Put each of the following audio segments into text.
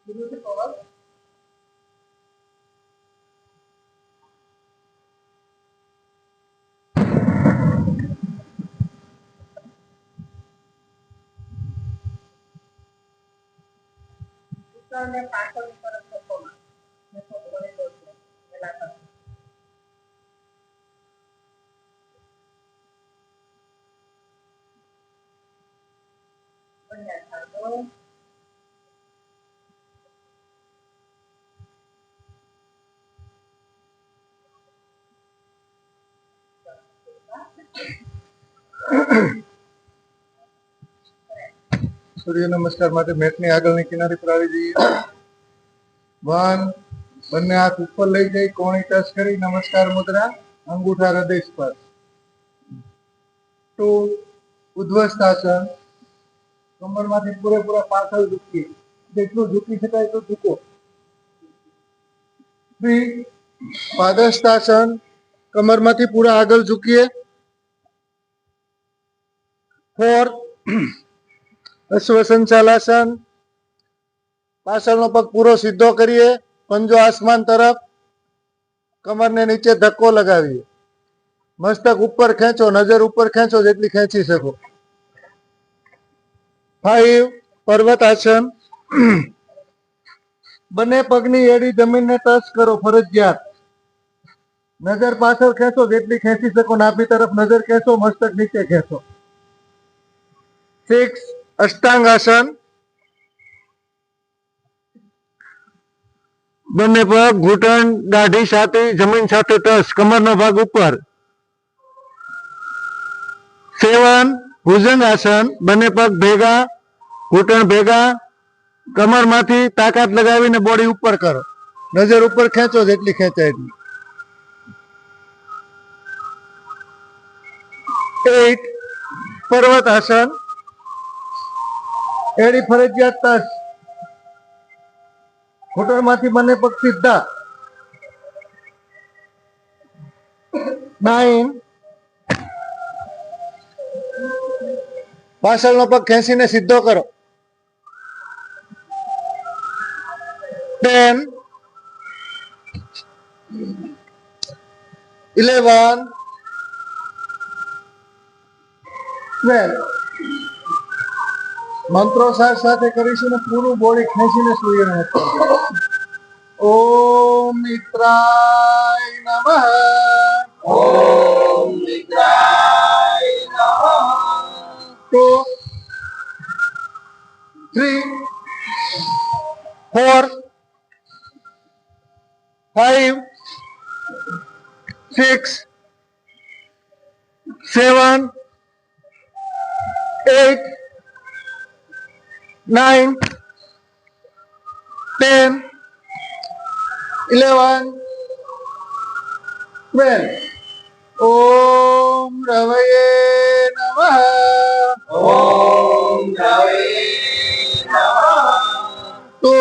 Beautiful. Usarle paso para que coma. Me pone los de la casa. Voy a dejarlo. સૂર્ય નમસ્કાર માટે મેટની આગળની કિનારી પર આવી જઈએ. 1 બંને હાથ ઉપર લઈ જઈ કોણી ટચ કરી નમસ્કાર મુદ્રા અંગૂઠા હૃદય સ્પર્શ. 2 ઉદ્ધ્વસ્તાસન કમરમાંથી પૂરેપૂરા પાછળ ઝૂકીએ, જેટલું ઝૂકી શકાય એટલું ઝૂકો. 3 પાદહસ્તાસન કમરમાંથી પૂરા આગળ ઝૂકીએ. 4 અશ્વ સંચાલાસન પાછળનો પગ પૂરો સીધો કરીએ, પંજો આસમાન તરફ, કમરને નીચે ધક્કો લગાવીએ, મસ્તક ઉપર ખેંચો, નજર ઉપર ખેંચો જેટલી ખેંચી શકો. 5 પર્વતાસન બંને પગની એડી જમીનને ટચ કરો ફરજિયાત, નજર પાછળ ખેંચો જેટલી ખેંચી શકો, નાભી તરફ નજર ખેંચો, મસ્તક નીચે ખેંચો. 6 અષ્ટાંગાસન બંને પગ ઘૂંટણ દાઢી છાતી જમીન સાથે ટચ, કમરનો ભાગ ઉપર. 7 ભુજંગાસન બંને પગ ભેગા, ઘૂંટણ ભેગા, કમરમાંથી તાકાત લગાવીને બોડી ઉપર કરો, નજર ઉપર ખેંચો જેટલી ખેંચાય એટલી. 8 પર્વતાસન એડી ફરજિયાત ટચ, ઘૂંટણમાંથી બંને પગ સીધા. 9 પાછળનો પગ ખેંચીને સીધો કરો. 10 11 12 મંત્રોચ્ચાર સાથે કરીશું ને પૂરું બોડી ખેંચીને સૂર્ય નમસ્કાર. ઓમ મિત્રાય નમઃ. ઓમ મિત્રાય નમઃ. 2 3 4 5 6 7 8 9 10 11 12 ઓમ રવયે નમઃ. ઓમ રવે નમઃ. 2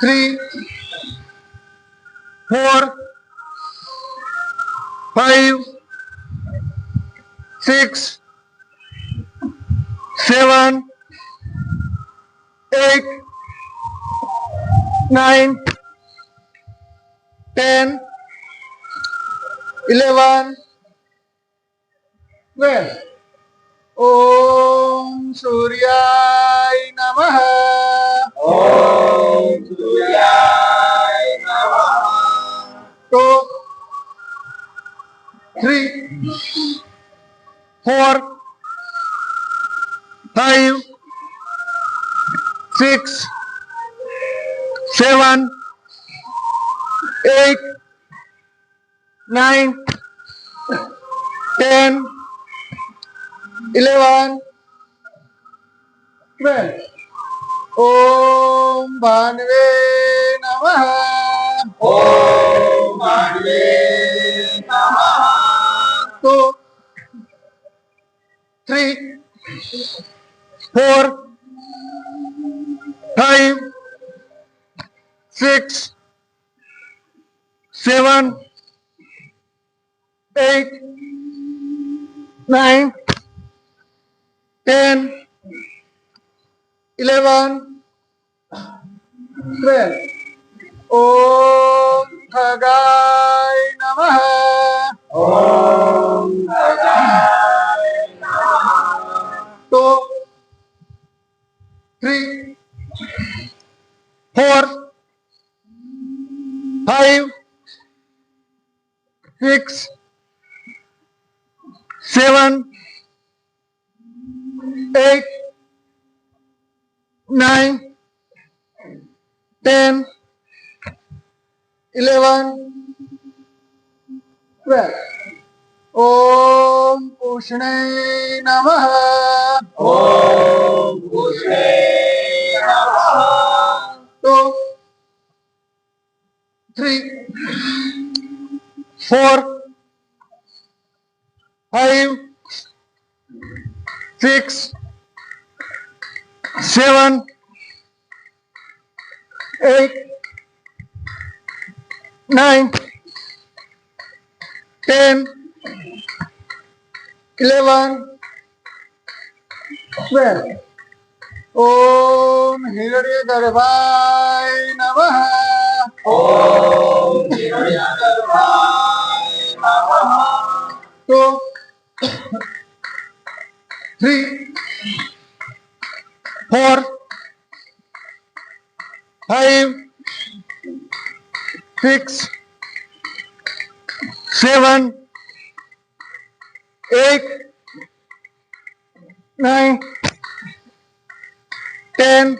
3 4 5 6 7 8 9 10 11 12 ઓમ સૂર્યાય નમઃ. ઓમ સૂર્યાય નમઃ. 2 3 4 5 6 7 8 9 10 11 12 ઓમ ભાનવે નમઃ. ઓમ ભાનવે નમઃ. 2 3 4 5 6 7 8 9 10 11, 12. ઓમ ખગાય નમઃ. ઓમ ખગાય નમઃ. 2, 3, 4, 5, 6, 7, 8, 9, 10, 11, 12. ઓમ પુષ્ણે નમઃ. ઓમ પુષ્ણે નમઃ. 2, 3, 4, 5, 6, 7, 8, 9, 10, 11, 12. ઓમ હિરણ્યગર્ભાય નમઃ. ઓમ હિરણ્યગર્ભાય નમઃ. 2, 3, 4, 5, 6, 7, 8, 9, 10,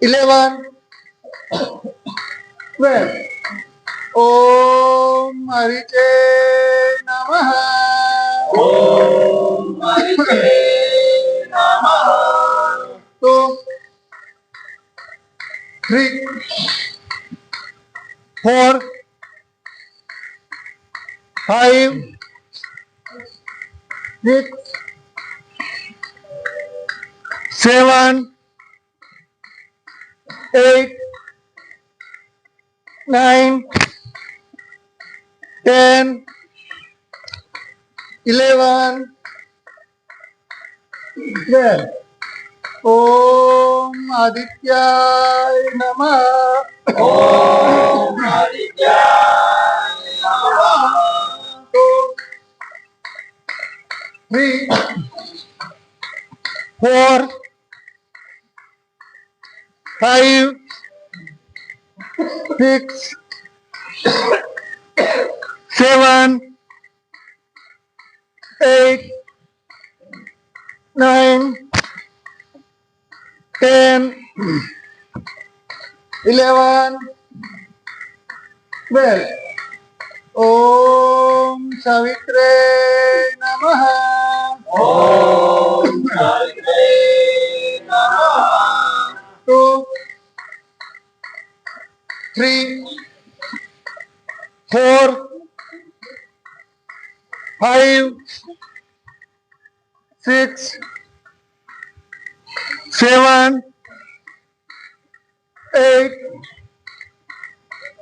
11, 12. ઓમ હરિચે નમઃ. ઓમ હરિચે નમઃ. 2, 3, 4, 5, 6, 7, 8, 9, 10, 11, 12. ઓમ આદિત્યાય નમઃ. ઓમ આદિત્યાય નમઃ. 2, 3, 4, 5, 6, 7, 8, 9, 10, 11, 12. ઓમ સાવિત્રે નમઃ. ઓમ સાવિત્રે નમઃ. 2, 3, 4, 5, 6, 7, 8,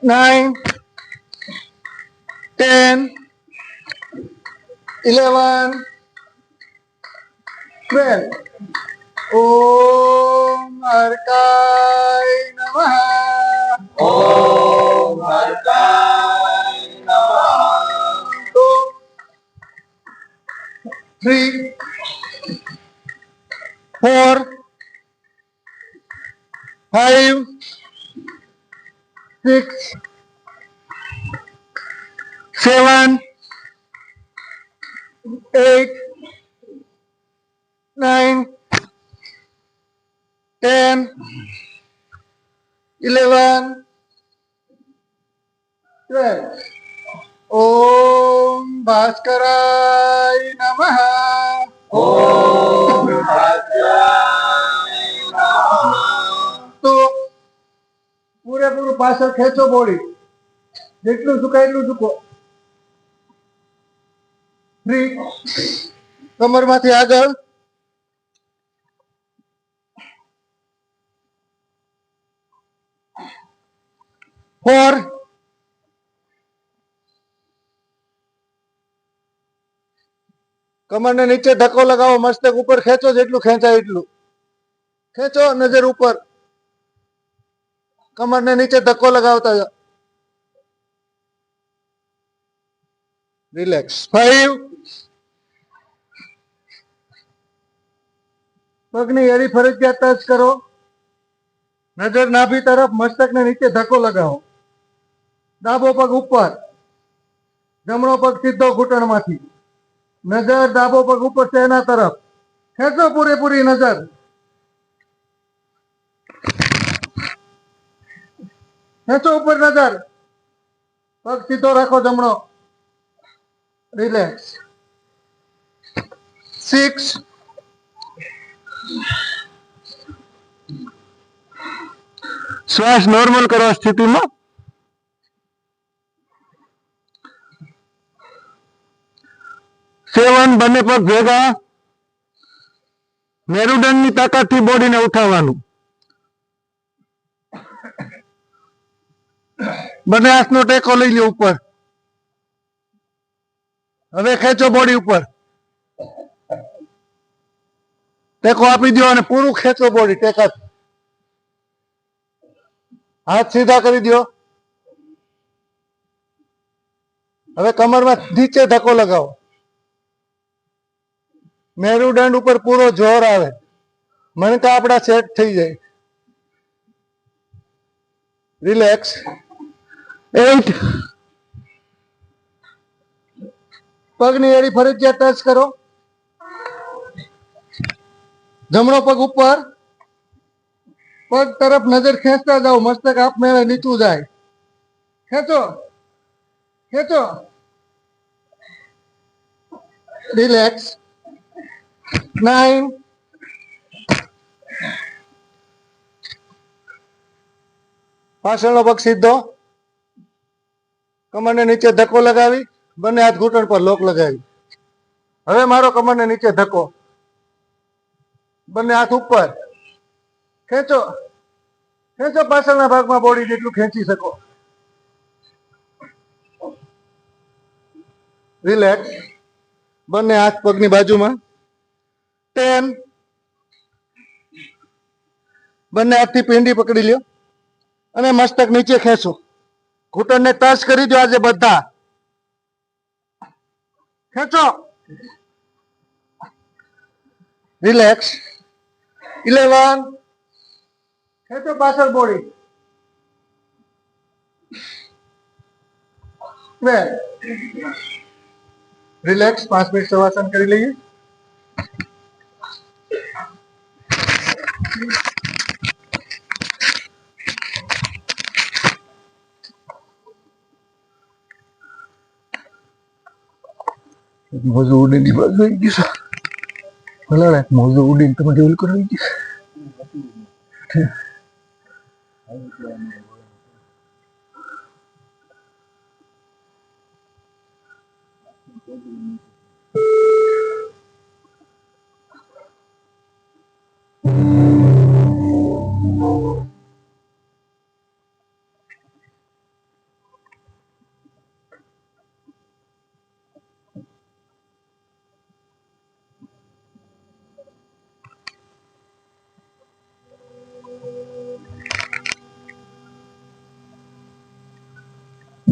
9, 10, 11, 12. ઓમ હરકાય નમઃ. ઓમ હરકાય નમઃ. 2, 3, 4, 5, 6, 7, 8, 9, 10, 11, 12. ઓમ ભાસ્કરાય નમઃ. ઓમ ભાસ્કરાય નમઃ. તો પૂરેપૂરું પાછળ ખેંચો બોડી, જેટલું ઝુકાય એટલું ઝુકો. 3, કમરમાંથી આગળ. 4, કમરને નીચે ધક્કો લગાવો, મસ્તક ઉપર ખેંચો, જેટલું ખેંચાય એટલું. ખેંચો, નજર ઉપર, કમરને નીચે ધક્કો લગાવતા જાઓ. રિલેક્સ. 5. પગની એડી ફરજિયાત ટચ કરો. નજર નાભી તરફ, મસ્તકને નીચે ધક્કો લગાવો. ડાબો પગ ઉપર, જમણો પગ સીધો ઘૂંટણમાંથી. નજર ડાબો પગ ઉપર છે એના તરફ. ખેંચો પૂરેપૂરી નજર. ખેંચો ઉપર નજર. પગ સીધો રાખો જમણો. રિલેક્સ. 6. શ્વાસ નોર્મલ કરો સ્થિતિમાં. 7. બંને પગ ભેગા. મેરુદંડની તાકાતથી બોડીને ઉઠાવવાનું. બંને હાથનો ટેકો લઈ લો ઉપર. હવે ખેંચો બોડી ઉપર. ટેકો આપી દો અને પૂરું ખેંચો બોડી ટેકાથી. હાથ સીધા કરી દો. હવે કમરમાં નીચે ધક્કો લગાવો. મેરુદંડ ઉપર પૂરો જોર આવે. મણકા આપણા સેટ થઈ જાય. રિલેક્સ. 8. પગની એડી ફરજિયાત ટચ કરો. જમણો પગ ઉપર. પગ તરફ નજર ખેંચતા જાઓ. મસ્તક આપમેળે નીચું જાય. ખેંચો, ખેંચો. રિલેક્સ. 9. પાછળનો પગ સીધો. કમરને નીચે ધક્કો લગાવી. બંને હાથ ઘૂંટણ પર લોક લગાવી. હવે મારો કમરને નીચે ધક્કો. બંને હાથ ઉપર. ખેંચો, ખેંચો પાછળના ભાગમાં બોડી જેટલું ખેંચી શકો. રિલેક્સ. બંને હાથ પગની બાજુમાં. 10. બંને હાથથી પીંડી પકડી લ્યો અને મસ્તક નીચે ખેંચો. ઘૂંટણને ટચ કરી દો આજે બધા. ખેંચો. રિલેક્સ. 11. ખેંચો પાછળ બોડી. 12. રિલેક્સ. 5 મિનિટ શવાસન કરી લઈએ. મોજું ઉડીની બાજુ આવી ગયું છે. ભલા મોજું ઉડીને તમારે ઓલું કરાવી ગયું.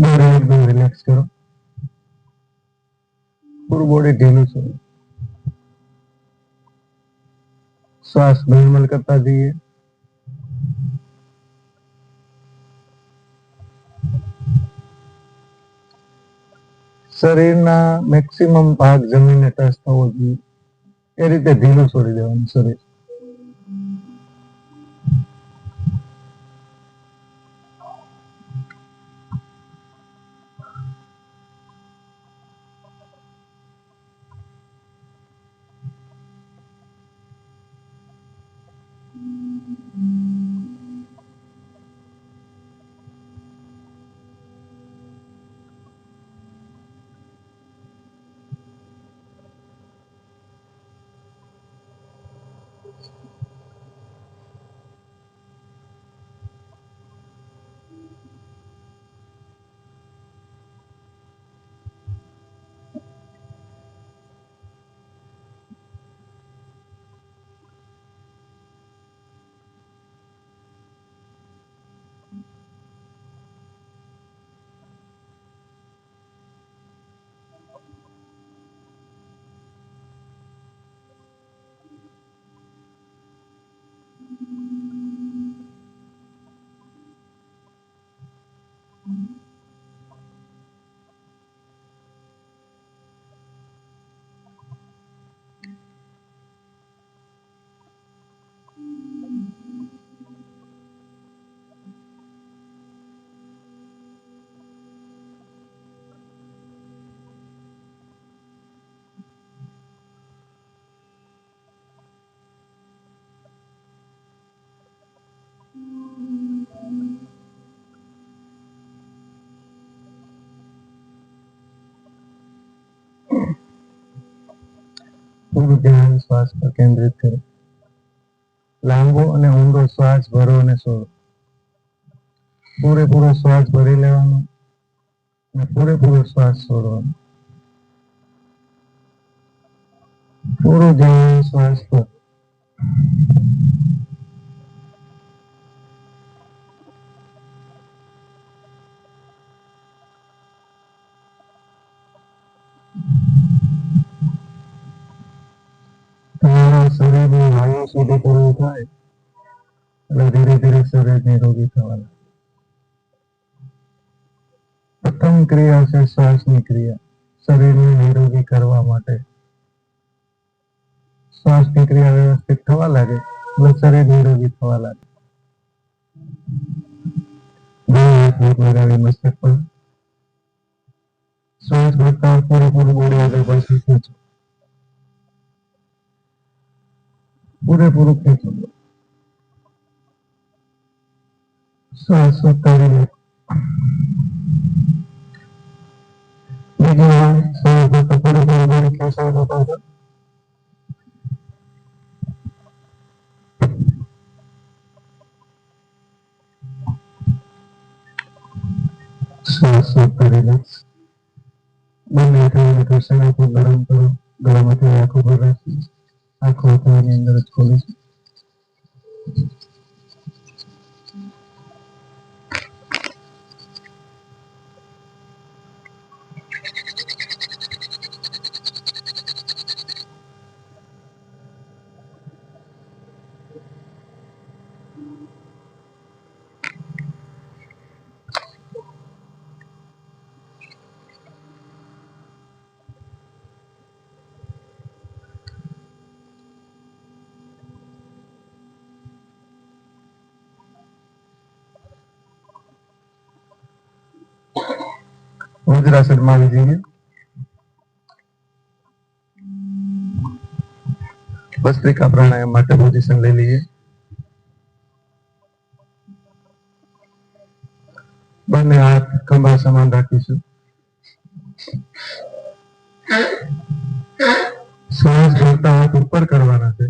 બોડી એકદમ રિલેક્સ કરો. પૂરું બોડી ઢીલું છે. શ્વાસ નોર્મલ કરતા જઈએ. શરીરના મેક્સિમમ ભાગ જમીનને ટચ થવો જોઈએ એ રીતે ઢીલું છોડી દેવાનું શરીર. પૂરું ધ્યાન શ્વાસ પર કેન્દ્રિત કરો. લાંબો અને ઊંડો શ્વાસ ભરો અને છોડો. પૂરેપૂરો શ્વાસ ભરી લેવાનો અને પૂરેપૂરો શ્વાસ છોડવાનો. પૂરું ધ્યાન શ્વાસ પર. તમારા શરીરની વાયુ શુદ્ધિકરણ થાય એટલે ધીરે ધીરે શરીર નિરોગી થવા લાગે. પ્રથમ ક્રિયા છે શ્વાસની ક્રિયા. શરીરને નિરોગી કરવા માટે શ્વાસની ક્રિયા વ્યવસ્થિત થવા લાગે એટલે શરીર નિરોગી થવા લાગે. લગાવી મસ્તક પર શ્વાસ ભરતા પૂરેપૂરું બોડી આગળ પાછળ ખેંચો. પૂરેપૂરું ખેંચો. શ્વાસ ઉતારી લો. બીજી વાર શ્વાસ ભરતા પૂરેપૂરું બોડી ખેંચાવી લો. શ્વાસ ઉતારી લો. બંને હાથોને ઘસારાથી ગરમ કરો. ગળામાંથી આંખો પર રાખી આંખો હથેળીની અંદર જ ખોલી. વજ્રાસનમાં આવી જઈએ. ભસ્ત્રિકા પ્રાણાયામ માટે પોઝિશન લઈ લઈએ. બંને હાથ ખભા સમાન રાખીશું. શ્વાસ ભરતા હાથ ઉપર કરવાના છે.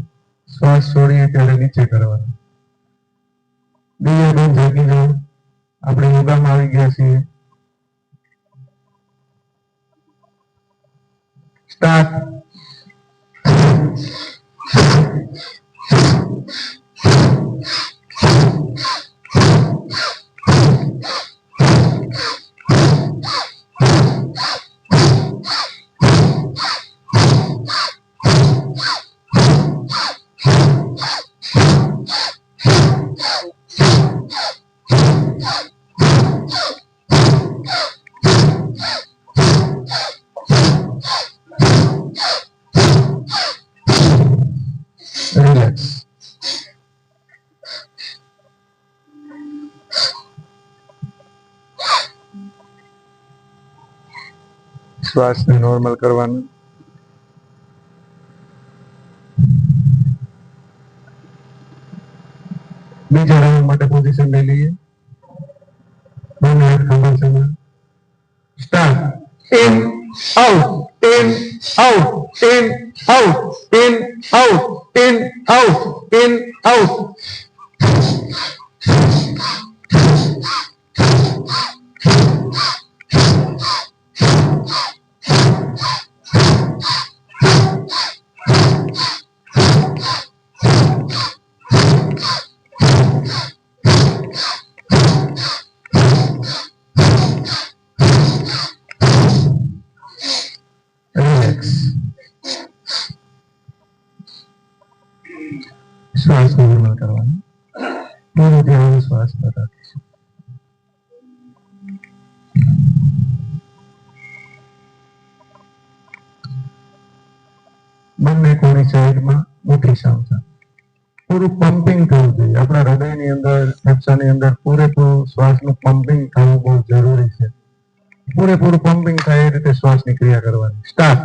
શ્વાસ છોડીએ ત્યારે નીચે કરવાના. દિવ્યાબેન જાગી જાઓ. આપણે યોગામાં આવી ગયા છીએ. સ્ટાર્ટ. રિલેક્સ. શ્વાસને નોર્મલ કરવાનું. બીજા રાઉન્ડ માટે પોઝિશન લઈ લઈએ. બંને હાથ ખભા સમાન. Start. In out in out in out in out in out in out. શ્વાસ નોર્મલ કરવાનો. પૂરું ધ્યાન શ્વાસ પર રાખીશું. બંને કોણી સાઈડમાં મોટી સાવધાન. પૂરું પમ્પિંગ થવું જોઈએ. આપણા હૃદયની અંદર ફેફસાની અંદર પૂરેપૂરું શ્વાસનું પમ્પિંગ થવું બહુ જરૂરી છે. પૂરેપૂરું પમ્પિંગ થાય એ રીતે શ્વાસની ક્રિયા કરવાની. સ્ટાર્ટ.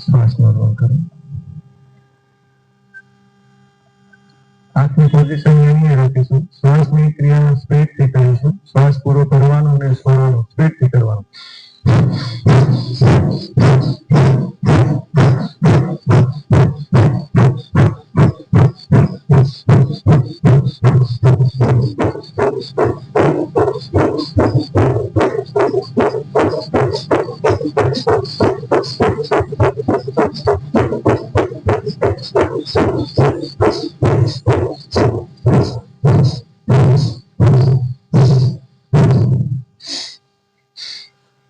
શ્વાસ નોર્મલ કરો. હાથની પોઝિશન એની રાખીશું. શ્વાસની ક્રિયા સ્પીડથી કરીશું. શ્વાસ પૂરો કરવાનો અને છોડવાનો સ્પીડથી કરવાનો.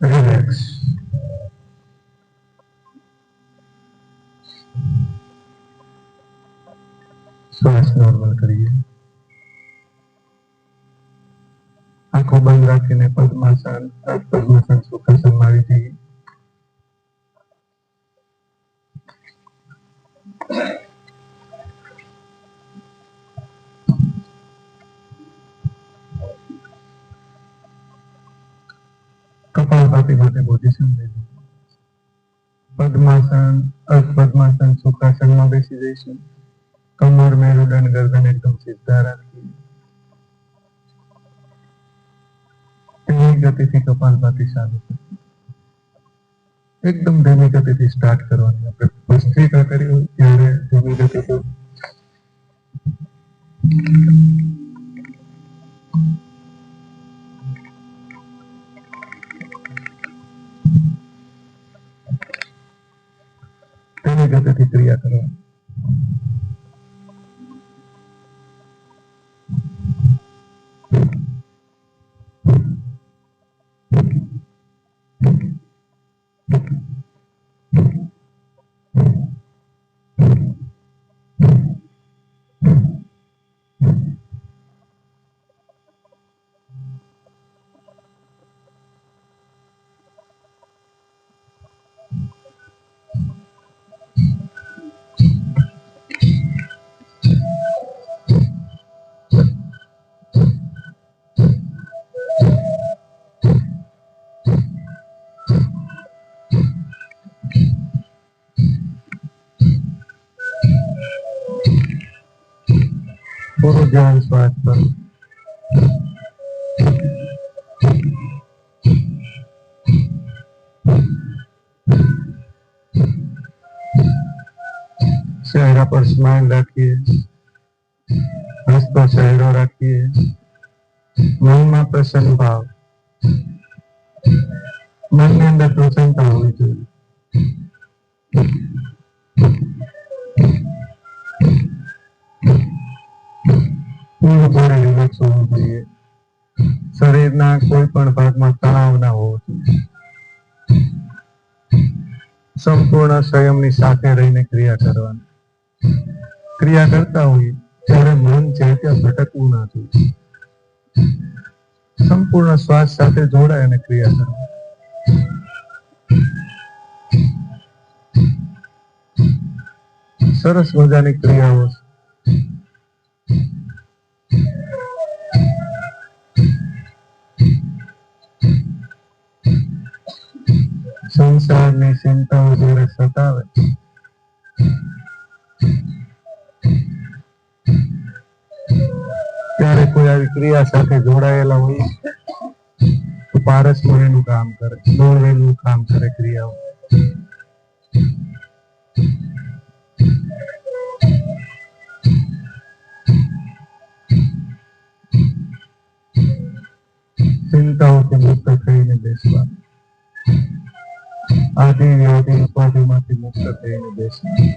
રિલેક્સ. શ્વાસ નોર્મલ કરીએ. આંખો બંધ રાખીને પદ્માસન પદ્માસન સુખાસનમાં આવી જઈએ. કપાલભાતી માટે પોઝિશન લઈશું. પદ્માસન અર્ધ પદ્માસન સુખાસનમાં બેસી જઈશું. કમર મેરુદંડ ગરદન એકદમ સીધા રાખીએ. ધીમી ગતિથી કપાલભાતી ચાલુ કરીએ. એકદમ ધીમી ગતિથી સ્ટાર્ટ કરવાની. આપણે ભસ્ત્રિકા કરી હોય ત્યારે ધીમી ગતિથી ધીમી ગતિથી ક્રિયા કરવાની. પૂરું ધ્યાન શ્વાસ પર. ચહેરા પર સ્માઇલ રાખીએ. હસતો ચહેરો રાખીએ. મનમાં પ્રસન્ન ભાવ. મનની અંદર પ્રસન્નતા હોવી જોઈએ. પૂરેપૂરે રિલેક્સ હોવું જોઈએ. શરીરના કોઈ પણ ભાગમાં તણાવ ના હોવો જોઈએ. સંપૂર્ણ સંયમની સાથે રહીને ક્રિયા કરવાની. ક્રિયા કરતા હોઈએ ત્યારે મન છે ત્યાં ભટકવું ના જોઈએ. સંપૂર્ણ શ્વાસ સાથે જોડાય અને ક્રિયા કરવાની. સરસ મજાની ક્રિયાઓ છે. સંસારની ચિંતાઓ જ્યારે સતાવે ત્યારે કોઈ આવી ક્રિયા સાથે જોડાયેલા હોય તો પારસમણીનું કામ કરે, દોરવેલનું કામ કરે ક્રિયાઓ. ચિંતાઓથી મુક્ત થઈને બેસવાનું. આદિ વ્યાધિ ઉપાધિમાંથી મુક્ત થઈને બેસવાનું.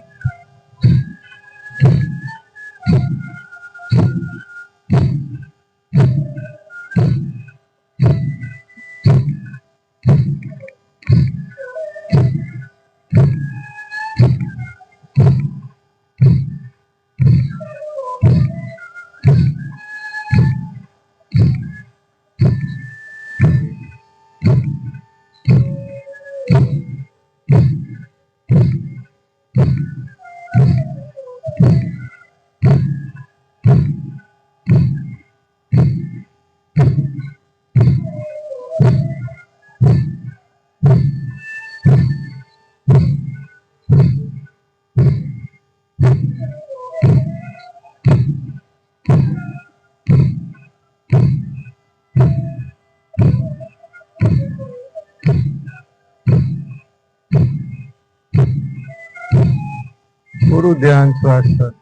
પૂરું ધ્યાન શ્વાસ પર.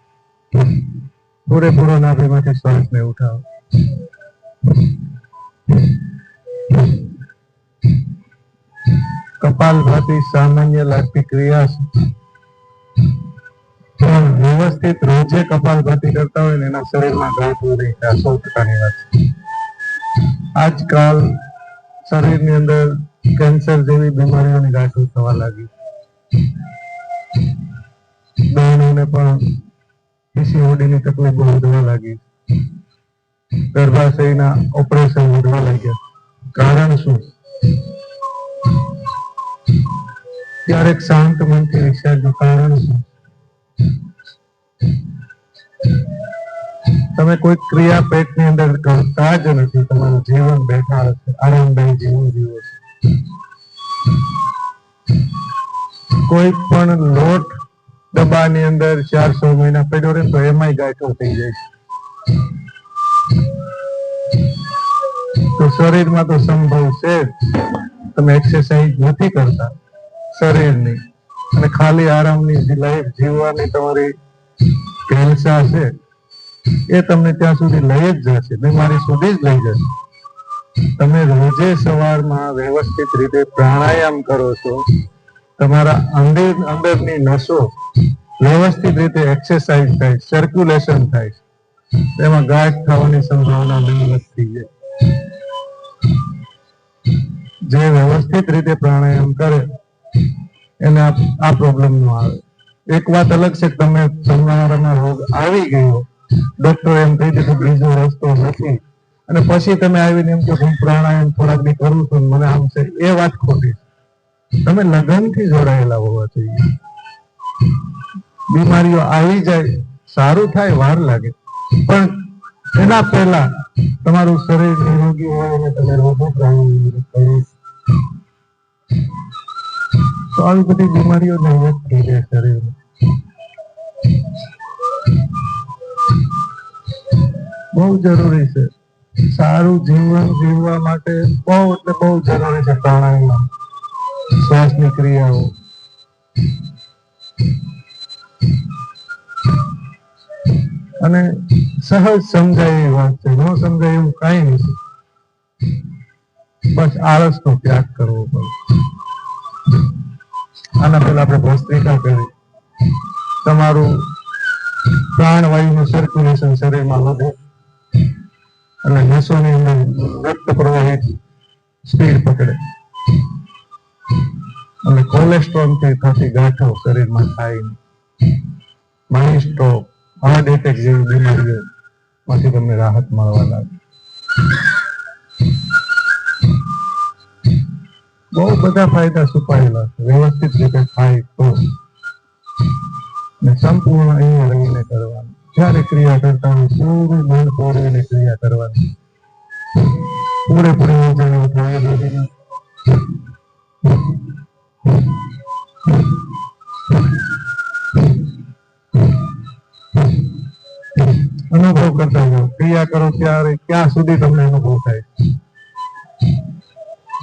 પૂરેપૂરો નાભીમાંથી શ્વાસને ઉઠાવો. કપાલભાતી સામાન્ય લાગતી ક્રિયા છે, પણ વ્યવસ્થિત રોજે કપાલભાતી કરતા હોય ને એના શરીરમાં ગાંઠવું નહીં થાય. 100%ની વાત છે. આજકાલ શરીરની અંદર કેન્સર જેવી બીમારીઓની ગાંઠો થવા લાગી. બહેનોને પણ પીસીઓડીની તકલીફો વધવા લાગી. ગર્ભાશયના ઓપરેશન વધવા લાગ્યા. કારણ શું? ક્યારેક શાંત મનથી વિચારજો, કારણ શું? તમે કોઈ ક્રિયા પેટની અંદર કરતા જ નથી. તમારું જીવન બેઠા હશે, આરામદાયી જીવન જીવો છો. કોઈ પણ લોટ ડબ્બાની અંદર 400 મહિના પડ્યો રહે તો એમાંય ગાંઠો થઈ જાય છે. તો શરીરમાં તો સંભવ છે જ. તમે એક્સરસાઇઝ નથી કરતા શરીરની, અને ખાલી આરામની લાઈફ જીવવાની તમારી ભેલસા છે, એ તમને ત્યાં સુધી લઈ જ જશે, બીમારી સુધી જ લઈ જશે. તમે રોજે સવારમાં વ્યવસ્થિત રીતે પ્રાણાયામ કરો છો, તમારા અંદરની નસો વ્યવસ્થિત રીતે એક્સરસાઇઝ થાય, સર્ક્યુલેશન થાય, તેમાં ગાંઠ થવાની સંભાવના નહિવત થઈ જાય. જે વ્યવસ્થિત રીતે પ્રાણાયામ કરે એને આ પ્રોબ્લેમ ન આવે. એક વાત અલગ છે, તમે તમારામાં રોગ આવી ગયો, ડોક્ટર એમ કહી દીધું બીજો રસ્તો નથી, અને પછી તમે આવીને એમ કે હું પ્રાણાયામ થોડાક દી કરું છું મને આમ છે, એ વાત ખોટી. તમે લગનથી જોડાયેલા હોવા જોઈએ. બીમારીઓ આવી જાય, સારું થાય, વાર લાગે, પણ એના પહેલા તમારું શરીર નિરોગી હોય અને તમે રોગો પ્રાણાયામ કરો તો આવી બધી બીમારીઓ નહિવત થઈ જાય શરીરમાં. બહુ જરૂરી છે. સારું જીવન જીવવા માટે બહુ એટલે બહુ જરૂરી છે પ્રાણાયામ, શ્વાસની ક્રિયાઓ. અને સહજ સમજાય એવી વાત છે, ન સમજાય એવું કઈ નથી. બસ આળસનો ત્યાગ કરવો પડે. આના પહેલા આપણે ભસ્ત્રિકા કરી, તમારું પ્રાણવાયુનું સર્ક્યુલેશન શરીરમાં વધે અને નસોની અંદર રક્ત પ્રવાહિત સ્પીડ પકડે અને કોલેસ્ટ્રોલથી થતી ગાંઠો શરીરમાં થાય નહીં. માઇન્ડ સ્ટ્રોક, હાર્ટ એટેક જેવી બીમારીઓમાંથી તમને રાહત મળવા લાગે. બહુ બધા ફાયદા છુપાયેલા છે, વ્યવસ્થિત રીતે થાય તો. સંપૂર્ણ અહીંયા રહીને કરવાનું. જ્યારે ક્રિયા કરતા હોય પૂરું મન ખોરવીને ક્રિયા કરવાની. પૂરેપૂરી ઊર્જાને ઉઠાવી અનુભવ કરતા જાઓ. ક્રિયા કરો ત્યારે ક્યાં સુધી તમને અનુભવ થાય.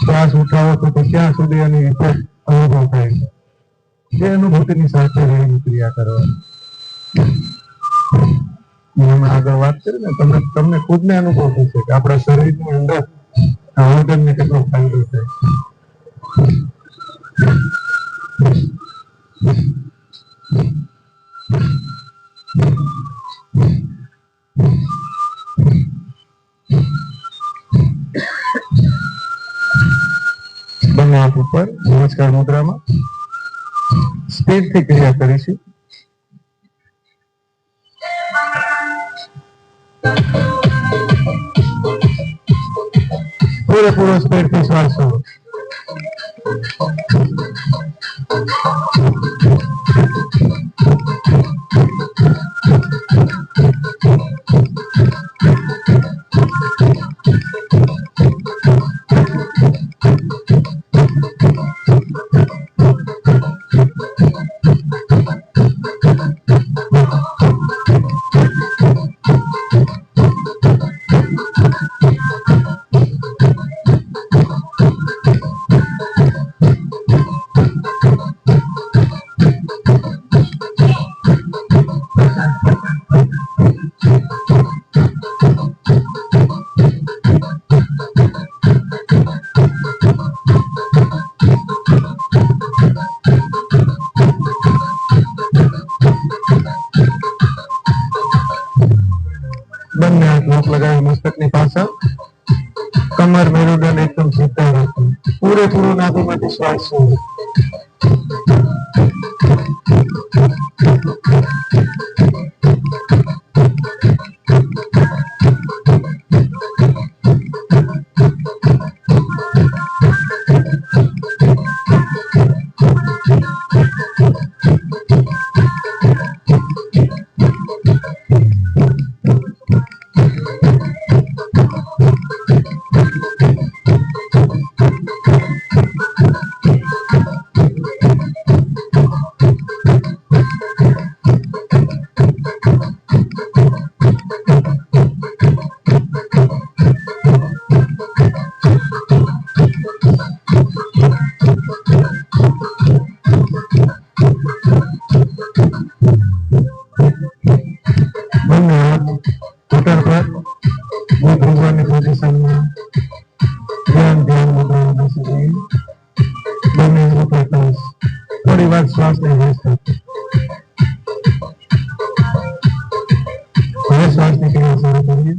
શ્વાસ ઉઠાવો તો ક્યાં સુધી એની ઇફેક્ટ અનુભવ થાય છે. એ અનુભૂતિની સાથે રહીને ક્રિયા કરવાની. મેં આગળ વાત કરી ને, તમને ખુદને અનુભવ થશે કે આપણા શરીરની અંદર આ ઓર્ગનને કેટલો ફાયદો થાય. બંને હાથ ઉપર નમસ્કાર મુદ્રામાં સ્પીડથી ક્રિયા કરીશું. પૂરેપૂરો સ્પીડથી શ્વાસ લો. કમર મેરુદંડ એકદમ સીધા રાખો. પૂરેપૂરું નાભીમાંથી શ્વાસ છોડો. બંને હાથ ઘૂંટણ પર બુધ ભગવાનની પોઝિશનમાં ધ્યાન મુદ્રામાં બેસી જઈએ. બંને ઉપર ટચ. થોડી વાર શ્વાસને રેસ્ટ આપો. હવે શ્વાસની ક્રિયા શરૂ કરીએ.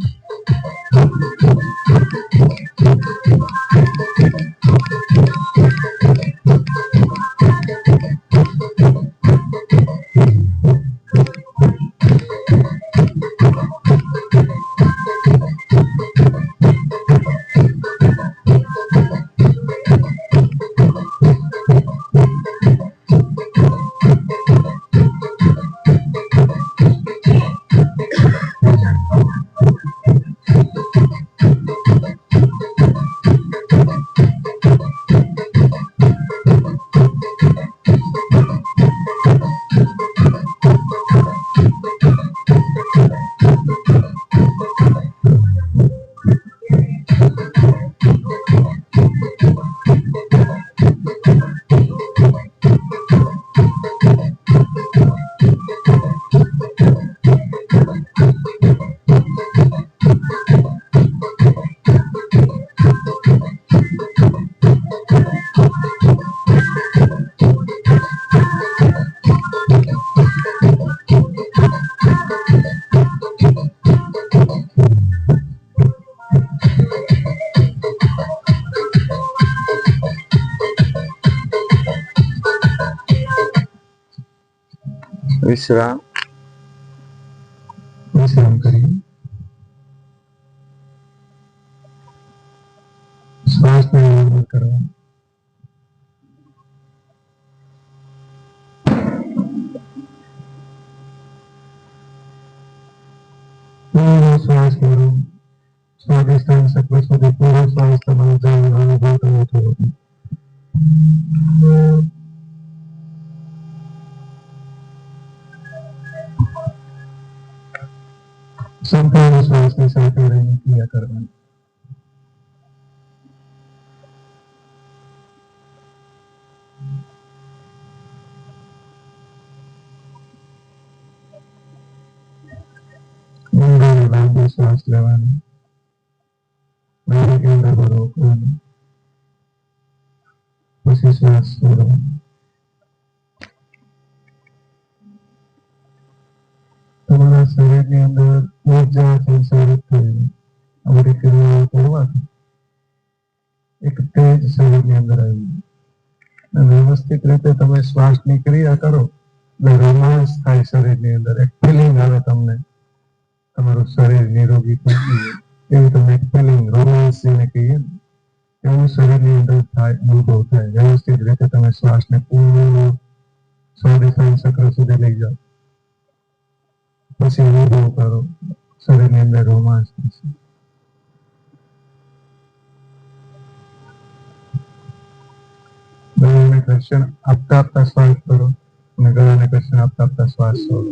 વિશ્રામ કરીએ. શ્વાસને નિયમન કરવા. પૂરો શ્વાસ કરો. સ્વાદિષ્ટાન શક્તિ સુધી પૂરો શ્વાસ તમારો જાય અનુભવ તમે થયો. સંપૂર્ણ શ્વાસની સાથે રહીને ક્રિયા કરવાની. ઊંડો લાંબો શ્વાસ લેવાનો. નાભી કેન્દ્ર પર રોકવાનો. પછી શ્વાસ છોડવાનો. તમારા શરીરની અંદર ઉર્જા સંચારિત થઈને આ બધી ક્રિયાઓ કરવાથી એક તેજ શરીરની અંદર આવી વ્યવસ્થિત રીતે તમે શ્વાસની ક્રિયા કરો એટલે રોમાંચ થાય શરીરની અંદર. એક ફિલિંગ આવે તમને તમારું શરીર નિરોગી થઈ ગયું એવી તમને એક ફિલિંગ રોમાંચ જેને કહીએ ને એવું શરીરની અંદર થાય, અનુભવ થાય. વ્યવસ્થિત રીતે તમે શ્વાસને પૂરો સ્વાદિષ્ટાન ચક્ર સુધી લઈ જાઓ. પછી અનુભવ કરો શરીરની અંદર રોમાંચ થશે. ગળાને ઘર્ષણ આપતા આપતા શ્વાસ કરો અને ગળાને ઘર્ષણ આપતા આપતા શ્વાસ છોડો.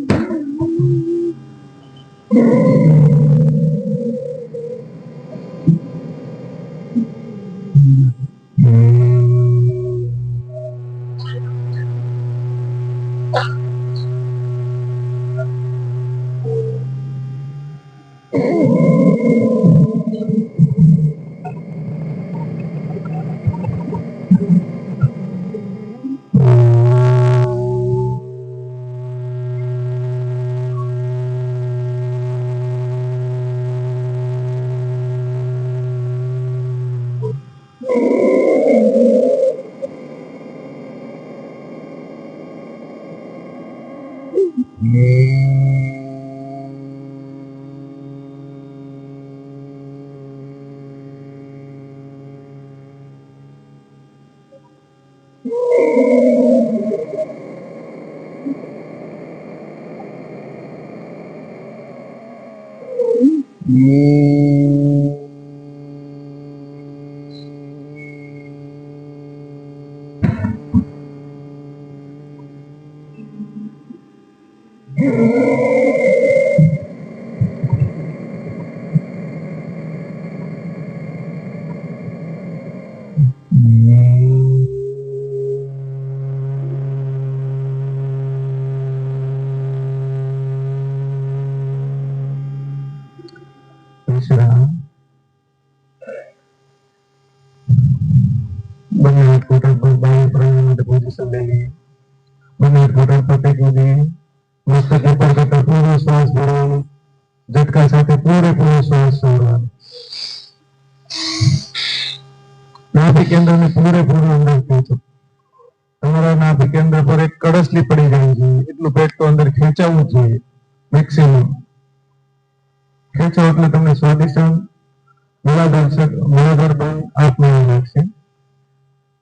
વિશ્રામ. બંને હાથ ઘૂંટણ પર બાહ્ય પ્રાણાયામ માટે પોઝિશન લઈ લઈએ. બંને હાથ ઘૂંટણ પર ટેકવી દઈએ. મસ્તક ઉપર કરતા પૂરો શ્વાસ ભરવાનો. ઝટકા સાથે પૂરેપૂરો શ્વાસ છોડવાનો. નાભી કેન્દ્રને પૂરેપૂરું અંદર ખેંચો. તમારા નાભી કેન્દ્ર પર એક કળશલી પડી જવી જોઈએ એટલું પેટ તો અંદર ખેંચાવવું જ જોઈએ મેક્સિમમ. ખેંચો એટલે તમને સ્વાદિષ્ટ મૂળાધાર બંધ આપમેળે લાગશે.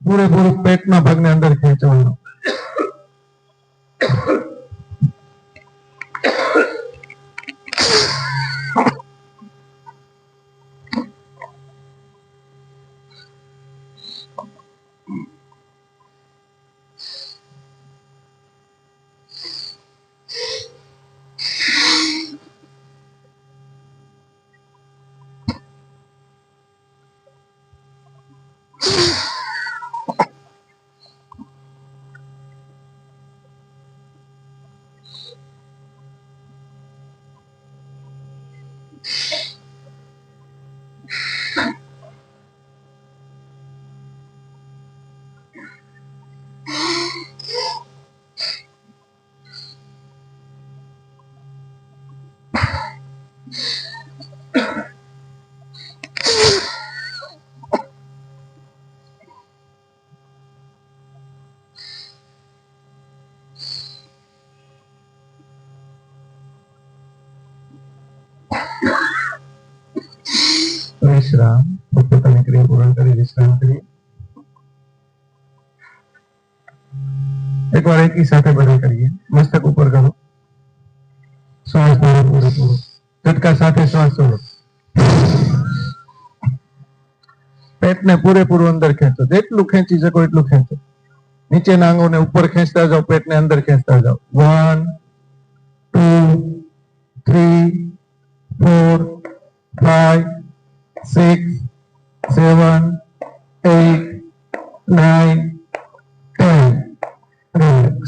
પૂરેપૂરું પેટના ભાગને અંદર ખેંચવાનો. વિશ્રામ. પોતપોતાની ક્રિયા પૂર્ણ કરી વિશ્રામ કરીએ. એકવાર એકી સાથે બધા કરીએ. મસ્તક ઉપર કરો. શ્વાસ ભરો પૂરેપૂરો. ઝટકા સાથે શ્વાસ છોડો. પેટને પૂરેપૂરું અંદર ખેંચો. જેટલું ખેંચી શકો એટલું ખેંચો. નીચેના અંગોને ઉપર ખેંચતા જાઓ, પેટને અંદર ખેંચતા જાઓ. 1 2 3 4 5 6 7 8 9 10. Relax.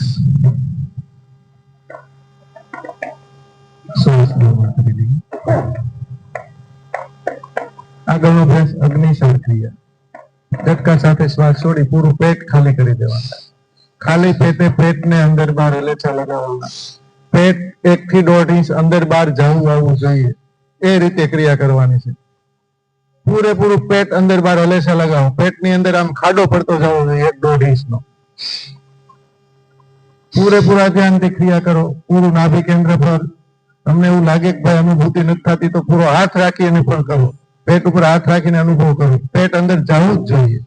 શ્વાસ નિર્માણ કરી લઈએ. આગળનો અભ્યાસ અગ્નિશર ક્રિયા. ઝટકા સાથે શ્વાસ છોડી પૂરું પેટ ખાલી કરી દેવાના. ખાલી પેટે પેટને અંદર બહાર હલેચા લગાવવાના. પેટ 1 થી 1.5 ઇંચ અંદર બહાર જવું આવવું જોઈએ એ રીતે ક્રિયા કરવાની છે. પૂરેપૂરું પેટ અંદર બહાર હલેચા લગાવો. પેટની અંદર આમ ખાડો પડતો જવો જોઈએ 1-1.5 ઇંચનો. પૂરેપૂરા ધ્યાનથી ક્રિયા કરો. પૂરું નાભી કેન્દ્ર પર. તમને એવું લાગે કે ભાઈ અનુભૂતિ નથી થતી તો પૂરો હાથ રાખીને પણ કરો. પેટ ઉપર હાથ રાખીને અનુભવ કરો. પેટ અંદર જવું જ જોઈએ.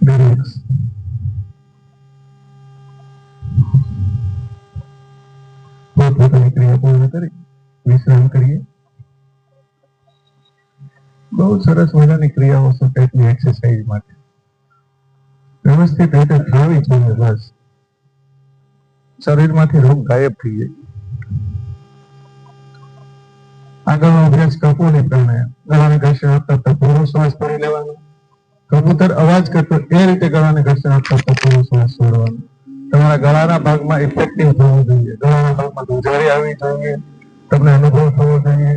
Relax. પોતપોતાની ક્રિયા પૂર્ણ કરી વિશ્રામ કરીએ. બહુ સરસ મજાની ક્રિયાઓ છે પેટની એક્સરસાઇઝ માટે. વ્યવસ્થિત રીતે થવી જોઈએ. બસ શરીરમાંથી રોગ ગાયબ થઈ જાય. આગળનો અભ્યાસ અભ્યાસ કપૂની પ્રાણાયામ. ગળાને ઘર્ષણ આપતા આપતા પૂરો શ્વાસ ભરી લેવાનો. કબૂતર અવાજ કરતો એ રીતે ગળાને ઘર્ષણ આપતા આપતા પૂરો શ્વાસ છોડવાનો. તમારા ગળાના ભાગમાં ઇફેક્ટિવ થવું જોઈએ, ગળાના ભાગમાં ધુજારી આવવી જોઈએ, તમને અનુભવ થવો જોઈએ.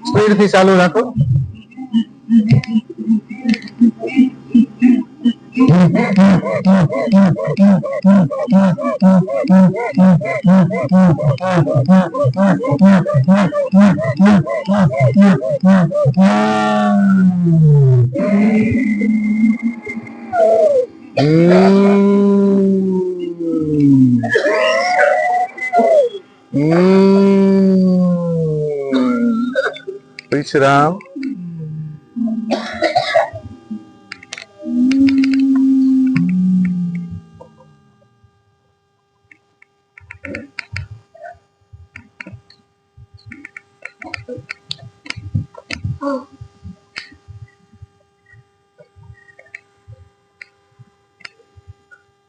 સ્પીડ થી ચાલુ રાખો. વિશ્રામ.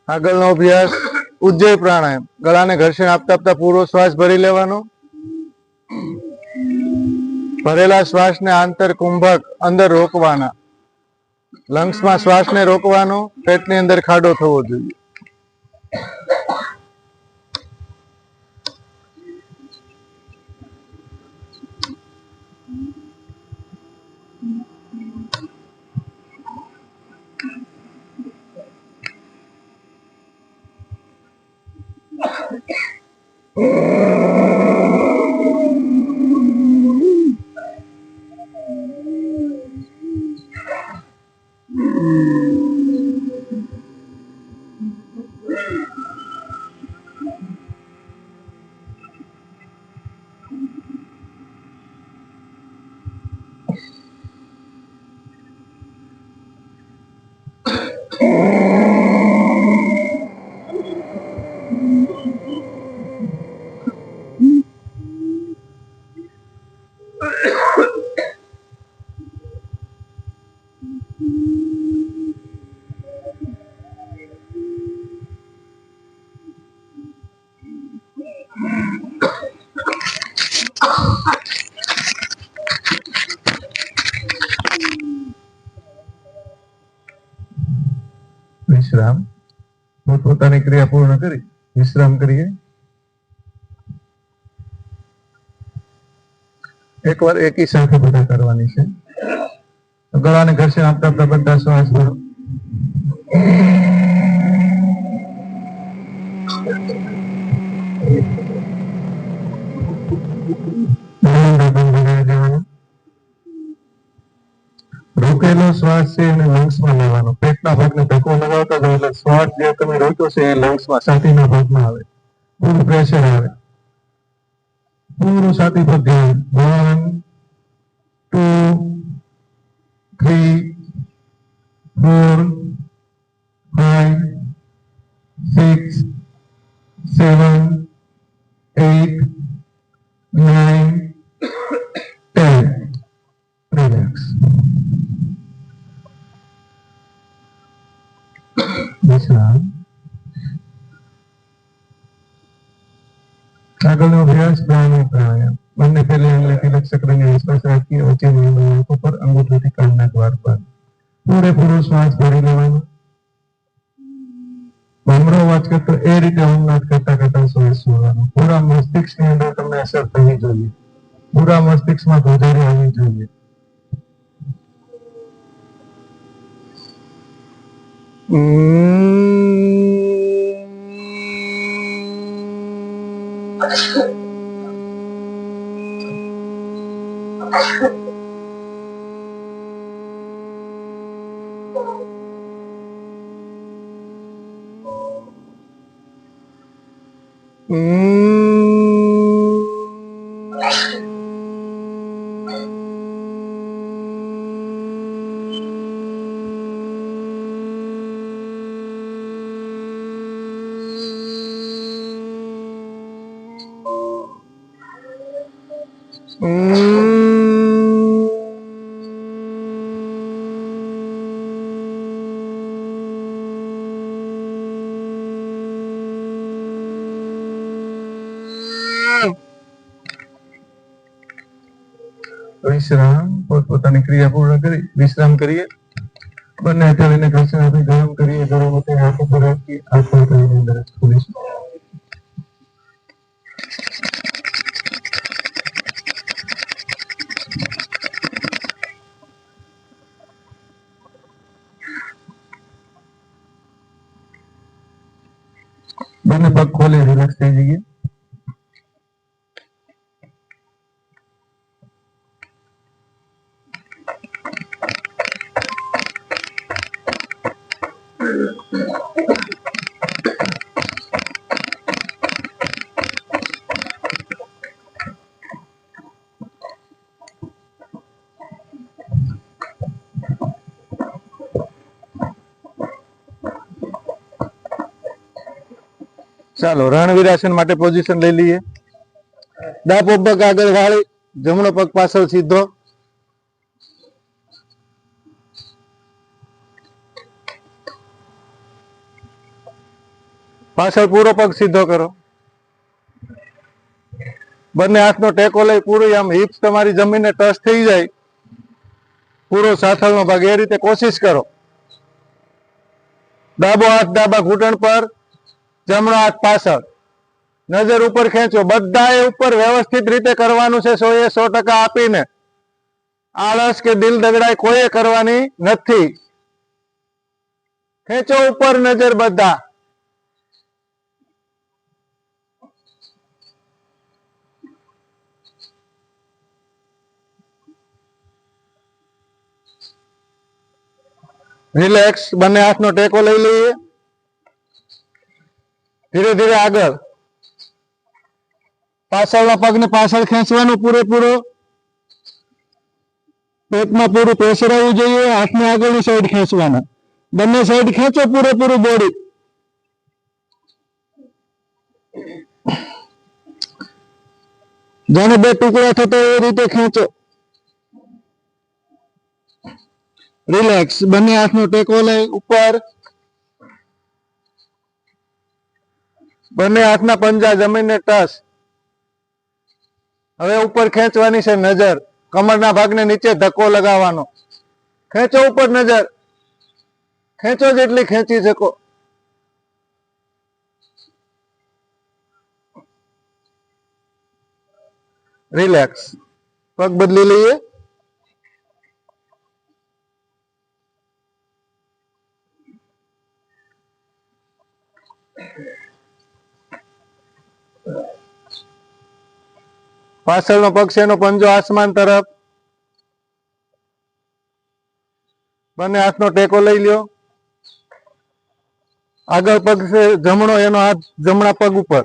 આગળનો અભ્યાસ ઉજ્જય પ્રાણાયામ. ગળાને ઘર્ષણ આપતા આપતા પૂરો શ્વાસ ભરી લેવાનો. ભરેલા શ્વાસને આંતર કુંભક અંદર રોકવાના. લંગ્સમાં શ્વાસને રોકવાનો, પેટની અંદર ખાડો થવો જોઈએ. વિશ્રામ. પોતપોતાની ક્રિયા પૂર્ણ કરી વિશ્રામ કરીએ. એકવાર એકી સાથે બધા કરવાની છે. ગળાને ઘર્ષણ આપતા આપતા બધા શ્વાસ ભરો. રોકેલો શ્વાસ છે એને લંગ્સમાં લેવાનો. પેટના ભાગને ધક્કો લગાવતા જાઓ એટલે શ્વાસ જે તમે રોક્યો છે એ લંગ્સમાં છાતીના ભાગમાં આવે, પૂરું પ્રેશર આવે. પૂરું છાતી પર ધ્યાન. 1 2 3 4 5 6 7 8 9 10. રિલેક્સ. વિશ્રામ. આગળનો અભ્યાસ પ્રાણાયામ પ્રાણાયામ. બંને પહેલી આંગળી તિલક ચક્રની આસપાસ રાખીએ, વચ્ચેની આંગળી આંખો પર, અંગૂઠાથી કાનના દ્વાર પર. પૂરેપૂરો શ્વાસ ભરી લેવાનો. ભમરો અવાજ કરતો એ રીતે ઊંઘનાદ કરતા કરતા શ્વાસ છોડવાનો. પૂરા મસ્તિષ્કની અંદર તમને અસર થવી જોઈએ. પૂરા મસ્તિષ્કમાં ધોધારી આવવી જોઈએ. વિશ્રામ. પોતપોતાની ક્રિયા પૂર્ણ કરી વિશ્રામ કરીએ. બંને હથેળીને ઘસી આપી ગરમ કરીએ. ગરમ હતી હાથ ઉપર રાખી હાથ કરીને અંદર ખોલીશું. બંને પગ ખોલી રિલેક્સ થઈ જઈએ. ચાલો રણવીરાસન માટે પોઝિશન લઈ લઈએ. ડાબો પગ આગળ વાળી, જમણો પગ પાછળ સીધો. પાછળ પૂરો પગ સીધો કરો. બંને હાથનો ટેકો લઈ પૂરી આમ હિપ્સ તમારી જમીનને ટચ થઈ જાય, પૂરો સાથળનો ભાગ એ રીતે કોશિશ કરો. ડાબો હાથ ડાબા ઘૂંટણ પર, જમણો હાથ પાછળ, નજર ઉપર ખેંચો. બધાએ ઉપર વ્યવસ્થિત રીતે કરવાનું છે, 100% આપીને. આળસ કે દિલ દગડાય કોઈએ કરવાની નથી. ખેંચો ઉપર નજર બધા. રિલેક્સ. બંને હાથનો ટેકો લઈ લઈએ. ધીરે ધીરે આગળ. પાછળના પગને પાછળ ખેંચવાનું પૂરેપૂરો. પેટમાં પૂરું પ્રેશર આવવું જોઈએ. હાથને આગળની સાઈડ ખેંચવાના. બંને સાઈડ ખેંચો પૂરેપૂરું બોડી. જાણે બે ટુકડા થતા એ રીતે ખેંચો. રિલેક્સ. બંને હાથનો ટેકો લઈ ઉપર. બંને હાથના પંજા જમીનને ટચ. હવે ઉપર ખેંચવાની છે નજર. કમરના ભાગને નીચે ધક્કો લગાવવાનો. ખેંચો ઉપર નજર. ખેંચો જેટલી ખેંચી શકો. રિલેક્સ. પગ બદલી લઈએ. પાછળનો પગ છે એનો પંજો આસમાન તરફ. બંને હાથનો ટેકો લઈ લ્યો. આગળ પગ છે જમણો, એનો હાથ જમણા પગ ઉપર.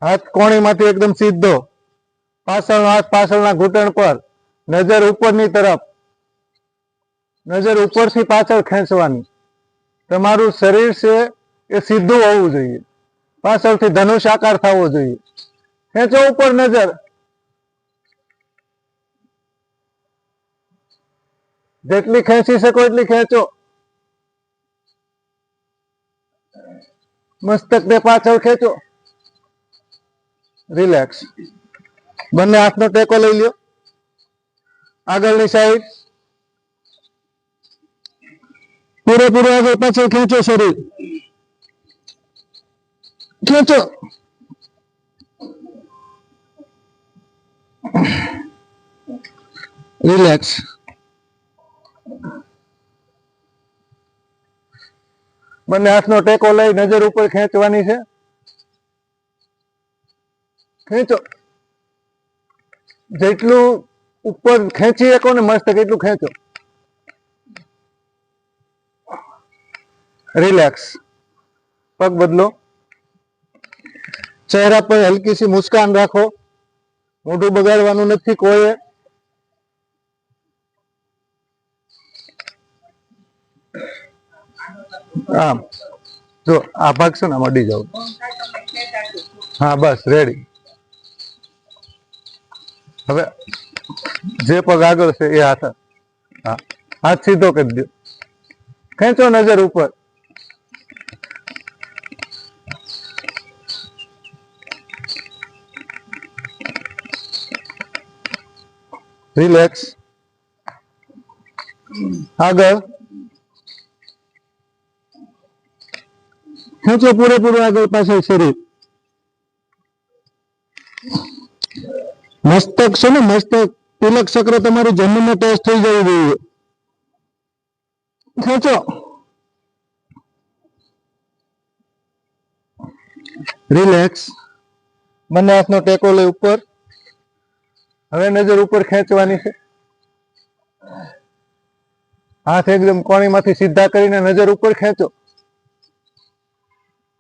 હાથ કોણીમાંથી એકદમ સીધો. પાછળનો હાથ પાછળના ઘૂંટણ પર. નજર ઉપરની તરફ. નજર ઉપરથી પાછળ ખેંચવાની. તમારું શરીર છે એ સીધું હોવું જોઈએ. પાછળથી ધનુષ આકાર થવો જોઈએ. ખેંચો ઉપર નજર. જેટલી ખેંચી શકો એટલી ખેંચો. મસ્તકને પાછળ ખેંચો. રિલેક્સ. બંને હાથનો ટેકો લઈ લ્યો. આગળની સાઈડ. પૂરેપૂરું આગળ પાછળ ખેંચો શરીર. ખેંચો. રિલેક્સ. બંને હાથનો ટેકો લઈ નજર ઉપર ખેંચવાની છે. ખેંચો, જેટલું ઉપર ખેંચી શકો ને મસ્તક એટલું ખેંચો. રિલેક્સ. પગ બદલો. ચહેરા પર હલકી સી મુસ્કાન રાખો. મોઢું બગાડવાનું નથી કોઈએ. આમ જો આ ભાગ છે ને આમ અડી જાવ. હા બસ રેડી. હવે જે પગ આગળ છે એ હાથ, હા હાથ સીધો કરી દો. ખેંચો નજર ઉપર. રિલેક્સ. આગળ ખેંચો પૂરેપૂરું આગળ પાછળ શરીર. મસ્તક છે ને મસ્તક, તિલક ચક્ર તમારું જમીનને ટચ થઈ જવું જોઈએ. ખેંચો. રિલેક્સ. બંને હાથનો ટેકો લઈ ઉપર. હવે નજર ઉપર ખેંચવાની છે. હાથ એકદમ કોણીમાંથી સીધા કરીને નજર ઉપર ખેંચો.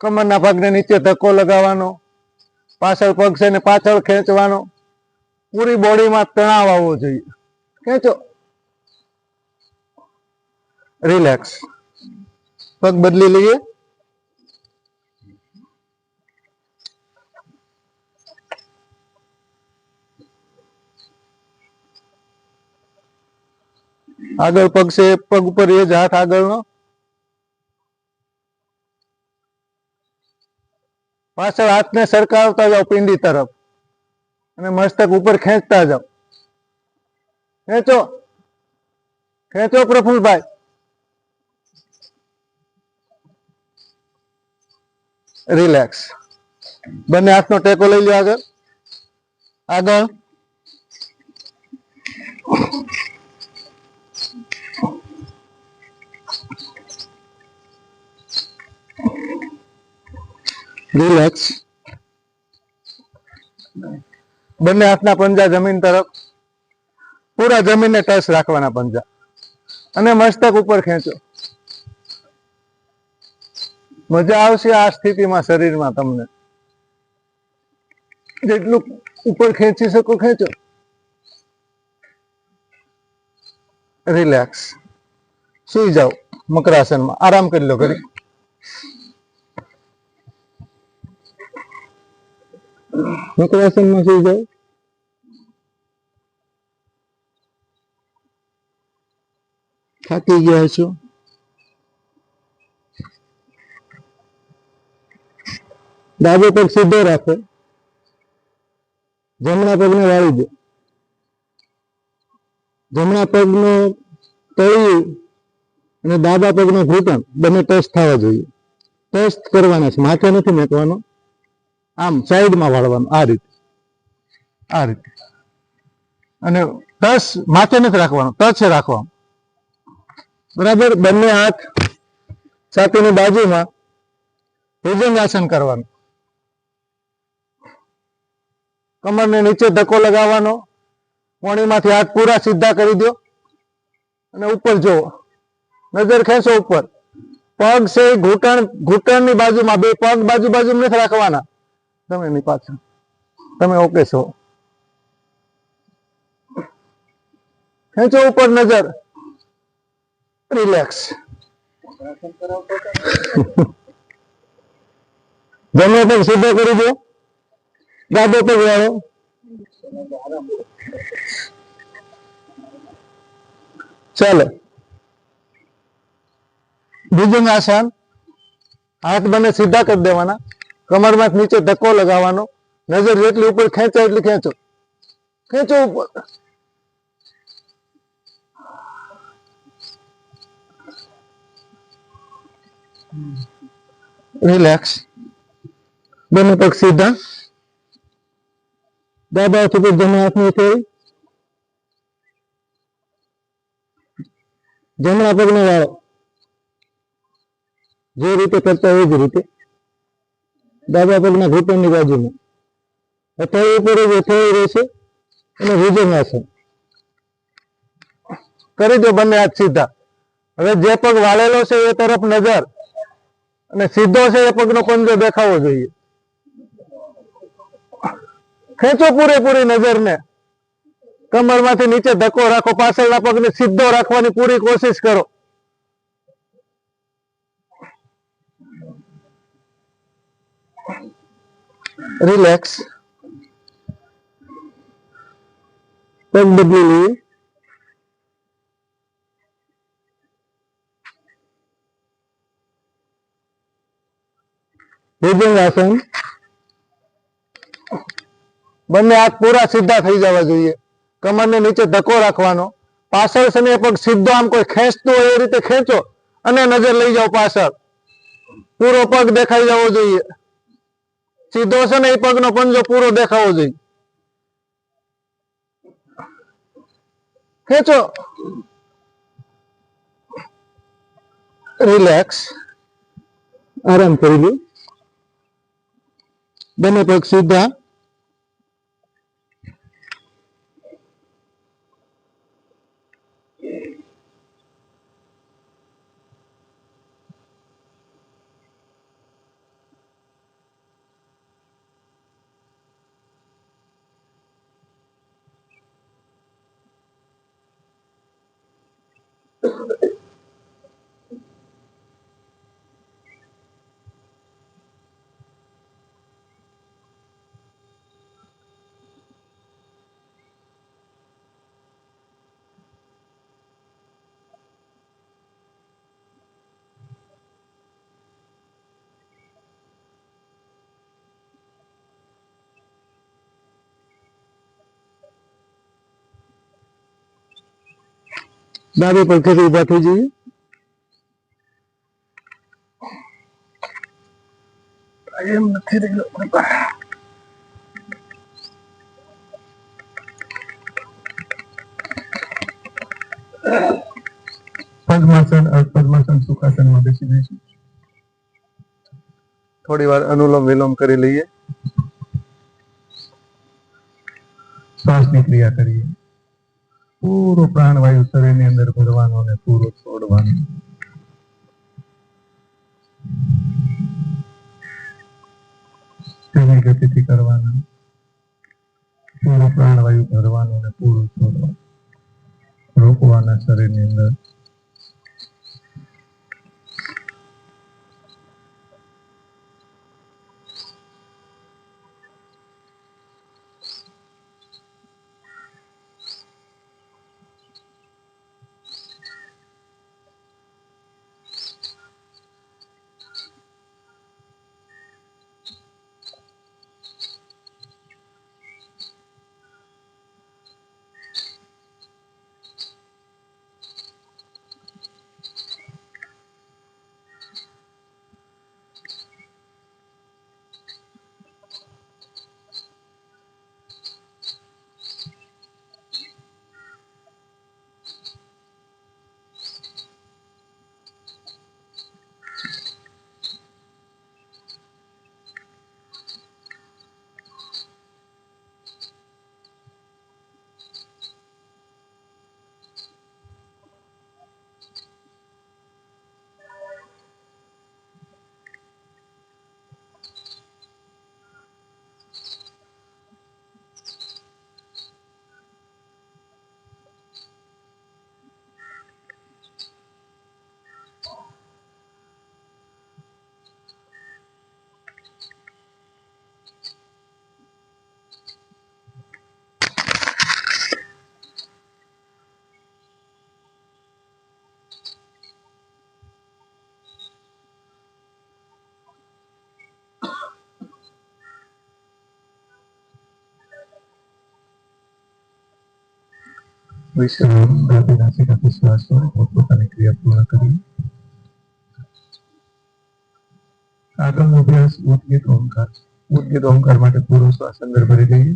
કમરના ભાગને નીચે ધક્કો લગાવવાનો. પાછળ પગ છે ને પાછળ ખેંચવાનો. પૂરી બોડીમાં તણાવ આવવો જોઈએ. ખેંચો. રિલેક્સ. પગ બદલી લઈએ. આગળ પગ છે, પગ ઉપર એ જ હાથ આગળનો. પાછળ હાથને સરકાવતા જાઓ પિંડી તરફ અને મસ્તક ઉપર ખેંચતા જાઓ. ખેંચો. ખેંચો પ્રફુલભાઈ. રિલેક્સ. બંને હાથનો ટેકો લઈ લો આગળ. આગળ. રિલેક્સ. બંને હાથના પંજા જમીન તરફ. પૂરા જમીનને ટચ રાખવાના પંજા અને મસ્તક ઉપર ખેંચો. મજા આવશે આ સ્થિતિમાં શરીરમાં. તમને જેટલું ઉપર ખેંચી શકો ખેંચો. રિલેક્સ. સુઈ જાઓ મકરાસનમાં. આરામ કરી લો ઘડી. મકરાસનમાં સુઈ જાઓ. થાકી ગયા છો. ડાબો પગ સીધો રાખો. જમણા પગને વાળી દો. જમણા પગનો તળિયું અને ડાબા પગનો ઘૂંટણ બંને ટચ થવા જોઈએ. ટચ કરવાના છે, માથે નથી મેકવાનો. આમ સાઈડમાં વાળવાનું. આ રીતે, આ રીતે. અને ટચ માથે નથી રાખવાનો, ટચ રાખવાનું. બરાબર. બંને હાથ છાતીની બાજુમાં. ભુજંગાસન કરવાનું. કમરને નીચે ધક્કો લગાવવાનો. કોણીમાંથી હાથ પૂરા સીધા કરી દો અને ઉપર જુઓ. નજર ખેંચો ઉપર. પગ છે ઘૂંટણની બાજુમાં. બે પગ બાજુ નથી રાખવાના. તમે એની પાછળ. તમે ઓકે છો. ખેંચો ઉપર નજર. રિલેક્સ. જમણો પગ સીધો કરી દો. ડાબો પગ વાળો. ચાલો. ભુજંગાસન. હાથ બંને સીધા કરી દેવાના. કમરમાં નીચે ધક્કો લગાવવાનો. નજર જેટલી ઉપર ખેંચાય એટલી ખેંચો. ખેંચો ઉપર. રિલેક્સ. બંને પગ સીધા. ડાબા હાથ ઉપર જમણા હાથની ફેરી. જમણા પગને વાળો. જે રીતે કરતા હોય એ જ રીતે. ડાબા પગના ઘૂંટણની બાજુમાં. હથેળી ઉપર જ હથેળી રહેશે અને ભુજંગાસન કરી દો બંને હાથ સીધા. હવે જે પગ વાળેલો છે એ તરફ નજર અને સીધો છે એ પગનો પંજો દેખાવો જોઈએ. ખેંચો પૂરેપૂરી નજરને, કમરમાંથી નીચે ધક્કો રાખો, પાછળના પગને સીધો રાખવાની પૂરી કોશિશ કરો. રિલેક્સ. પગ બદલી લઈએ. ભુજંગાસન. બંને હાથ પૂરા સીધા થઈ જવા જોઈએ. કમરને નીચે ધક્કો રાખવાનો, પાછળ છે ને પગ સીધો આમ કોઈ ખેંચતો હોય એ રીતે ખેંચો અને નજર લઈ જાઓ પાછળ. પૂરો પગ દેખાઈ જવો જોઈએ. સીધો છે ને એ પગનો પંજો પૂરો દેખાવો જોઈએ. ખેંચો. રિલેક્સ. આરામ કરી લો. બંને પગ સીધા. ડાબે પગથી ઉભા થઈ જઈએ. એમ નથી રહ્યો. પદ્માસન, અર્ધપદ્માસન, સુખાસનમાં બેસી જઈશું. થોડી વાર અનુલોમ વિલોમ કરી લઈએ. શ્વાસની ક્રિયા કરીએ. પૂરો પ્રાણવાયુ શરીરની અંદર ભરવાનો અને પૂરો છોડવાનો. ધીમી ગતિથી કરવાના. પૂરો પ્રાણવાયુ ભરવાનો અને પૂરો છોડવાનો. રોકવાના શરીરની અંદર. ડાબી નાસિકાથી શ્વાસ લો. પોતપોતાની ક્રિયા પૂર્ણ કરી. આગળનો અભ્યાસ ઉદ્ગીત ઓમકાર. ઉદ્ગીત ઓમકાર માટે પૂરો શ્વાસ અંદર ભરી લઈએ.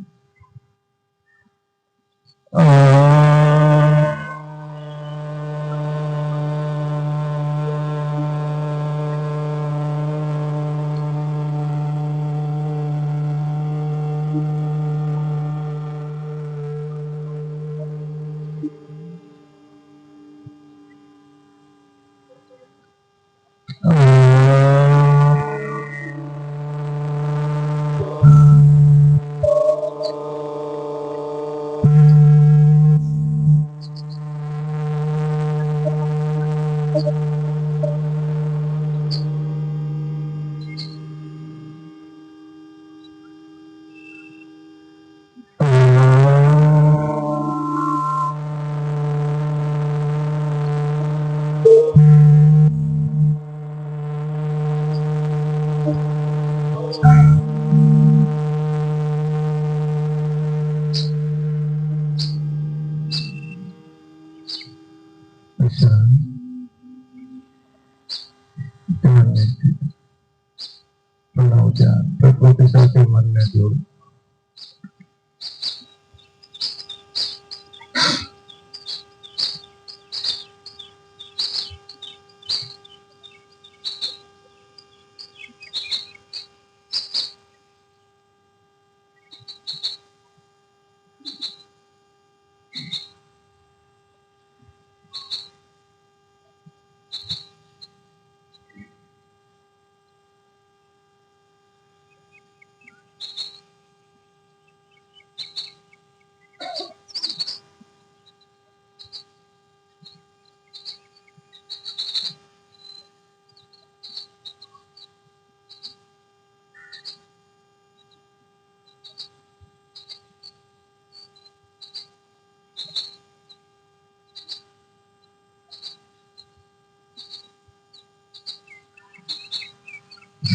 પ્રકૃતિ સાથે મનને જોડો.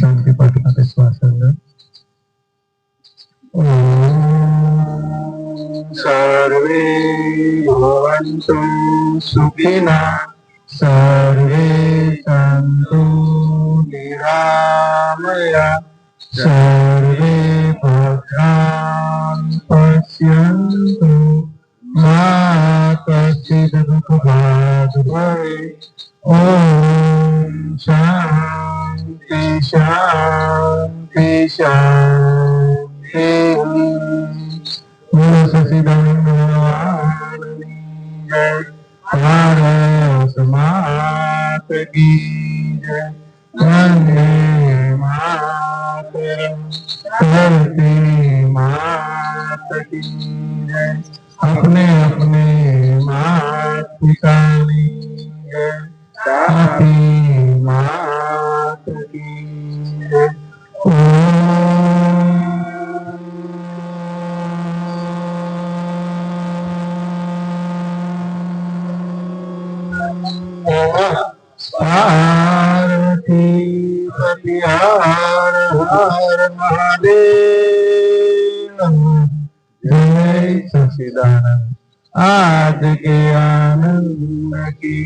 शांति पाठ માટે શ્વાસ અંદર. સર્વે ભવन्तु સુખિનઃ સર્વે સन्तુ નિરામયા સર્વે ભદ્રાણિ પશ્યन्तु મા કશ્ચિદ દુઃખભાગ ભવેत्. ઓમ શાંતિ શાંતિ શાંતિ. બોલો સચિદાનંદ ભગવાનની જય. ભારત માત કી જય. વંદે માતરમ. ધરતી માત કી જય. अपने अपने मात पितानी जय. ताती मात की जय. पार्वती पति हर हर महादेव. जय सच्चिदानंद आज के आनंद की.